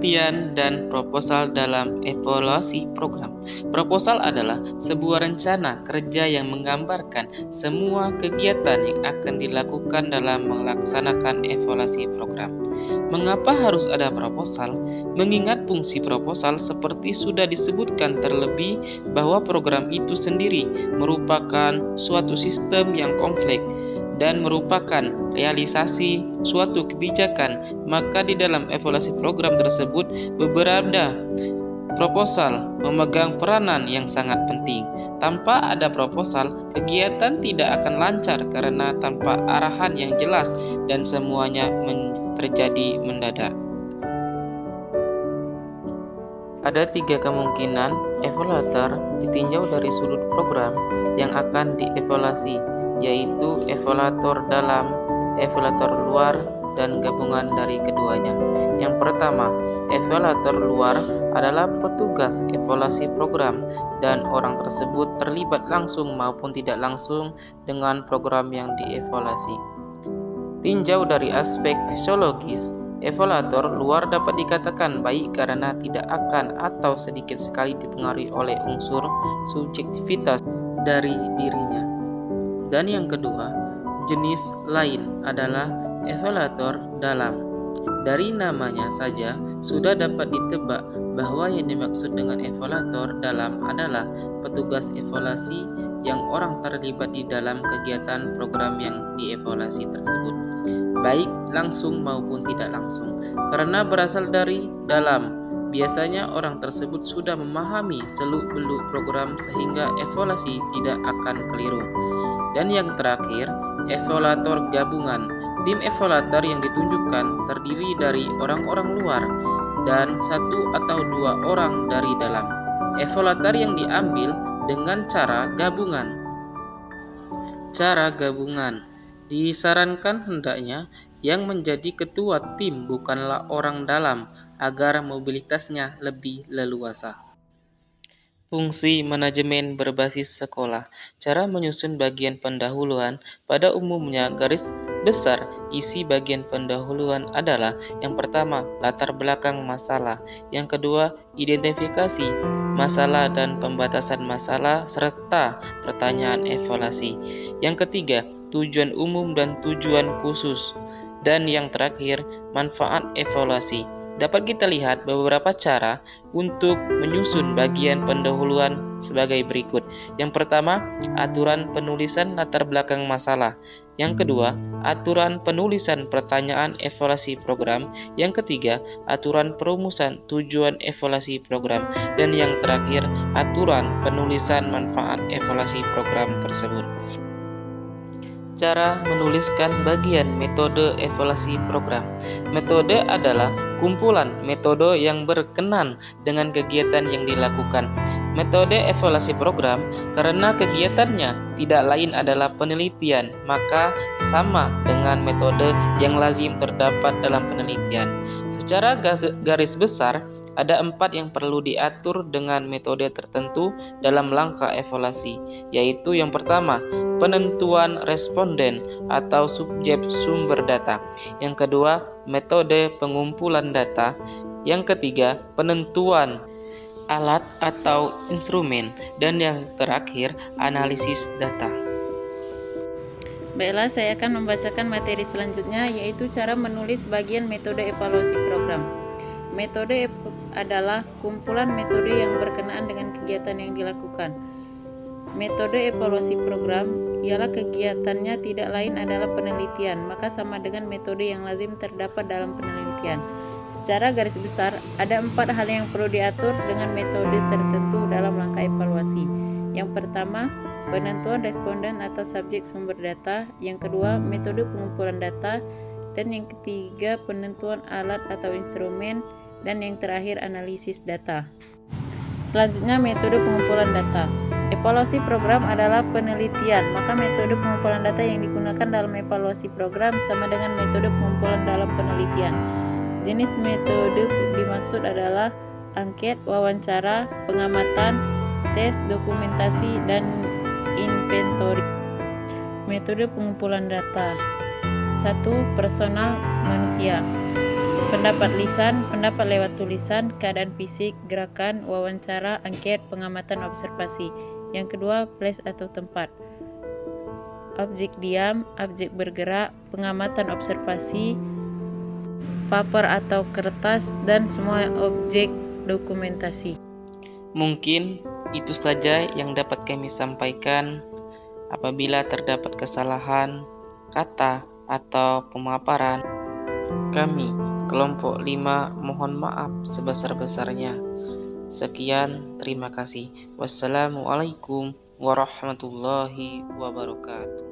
penelitian dan proposal dalam evaluasi program. Proposal adalah sebuah rencana kerja yang menggambarkan semua kegiatan yang akan dilakukan dalam melaksanakan evaluasi program. Mengapa harus ada proposal? Mengingat fungsi proposal seperti sudah disebutkan terlebih bahwa program itu sendiri merupakan suatu sistem yang kompleks dan merupakan realisasi suatu kebijakan, maka di dalam evaluasi program tersebut beberapa proposal memegang peranan yang sangat penting. Tanpa ada proposal, kegiatan tidak akan lancar karena tanpa arahan yang jelas dan semuanya terjadi mendadak. Ada 3 kemungkinan evaluator ditinjau dari sudut program yang akan dievaluasi, yaitu evaluator dalam, evaluator luar, dan gabungan dari keduanya. Yang pertama, evaluator luar adalah petugas evaluasi program dan orang tersebut terlibat langsung maupun tidak langsung dengan program yang dievaluasi. Tinjau dari aspek fisiologis, evaluator luar dapat dikatakan baik karena tidak akan atau sedikit sekali dipengaruhi oleh unsur subjektivitas dari dirinya. Dan yang kedua, jenis lain adalah evaluator dalam. Dari namanya saja sudah dapat ditebak bahwa yang dimaksud dengan evaluator dalam adalah petugas evaluasi yang orang terlibat di dalam kegiatan program yang dievaluasi tersebut, baik langsung maupun tidak langsung. Karena berasal dari dalam, biasanya orang tersebut sudah memahami seluk-beluk program sehingga evaluasi tidak akan keliru. Dan yang terakhir, evaluator gabungan. Tim evaluator yang ditunjukkan terdiri dari orang-orang luar dan 1 atau 2 orang dari dalam. Evaluator yang diambil dengan cara gabungan. Cara gabungan disarankan hendaknya yang menjadi ketua tim bukanlah orang dalam agar mobilitasnya lebih leluasa. Fungsi manajemen berbasis sekolah. Cara menyusun bagian pendahuluan. Pada umumnya garis besar isi bagian pendahuluan adalah: yang pertama, latar belakang masalah; yang kedua, identifikasi masalah dan pembatasan masalah serta pertanyaan evaluasi; yang ketiga, tujuan umum dan tujuan khusus; dan yang terakhir, manfaat evaluasi. Dapat kita lihat beberapa cara untuk menyusun bagian pendahuluan sebagai berikut. Yang pertama, aturan penulisan latar belakang masalah. Yang kedua, aturan penulisan pertanyaan evaluasi program. Yang ketiga, aturan perumusan tujuan evaluasi program. Dan yang terakhir, aturan penulisan manfaat evaluasi program tersebut. Cara menuliskan bagian metode evaluasi program. Metode adalah kumpulan metode yang berkenan dengan kegiatan yang dilakukan. Metode evaluasi program karena kegiatannya tidak lain adalah penelitian, maka sama dengan metode yang lazim terdapat dalam penelitian. Secara garis besar, ada 4 yang perlu diatur dengan metode tertentu dalam langkah evaluasi, yaitu yang pertama, penentuan responden atau subjek sumber data. Yang kedua, metode pengumpulan data. Yang ketiga, penentuan alat atau instrumen. Dan yang terakhir, analisis data. Baiklah, saya akan membacakan materi selanjutnya, yaitu cara menulis bagian metode evaluasi program. Metode adalah kumpulan metode yang berkenaan dengan kegiatan yang dilakukan. Metode evaluasi program ialah kegiatannya tidak lain adalah penelitian, maka sama dengan metode yang lazim terdapat dalam penelitian. Secara garis besar, ada 4 hal yang perlu diatur dengan metode tertentu dalam langkah evaluasi. Yang pertama, penentuan responden atau subjek sumber data. Yang kedua, metode pengumpulan data. Dan yang ketiga, penentuan alat atau instrumen. Dan yang terakhir, analisis data. Selanjutnya, metode pengumpulan data. Evaluasi program adalah penelitian, maka metode pengumpulan data yang digunakan dalam evaluasi program sama dengan metode pengumpulan dalam penelitian. Jenis metode dimaksud adalah angket, wawancara, pengamatan, tes, dokumentasi, dan inventory. Metode pengumpulan data. 1. Personal manusia. pendapat lisan, pendapat lewat tulisan, keadaan fisik, gerakan, wawancara, angket, pengamatan observasi. Yang kedua, place atau tempat. Objek diam, objek bergerak, pengamatan observasi, paper atau kertas, dan semua objek dokumentasi. Mungkin itu saja yang dapat kami sampaikan. Apabila terdapat kesalahan kata atau pemaparan, kami kelompok 5 mohon maaf sebesar-besarnya. Sekian, terima kasih. Wassalamualaikum warahmatullahi wabarakatuh.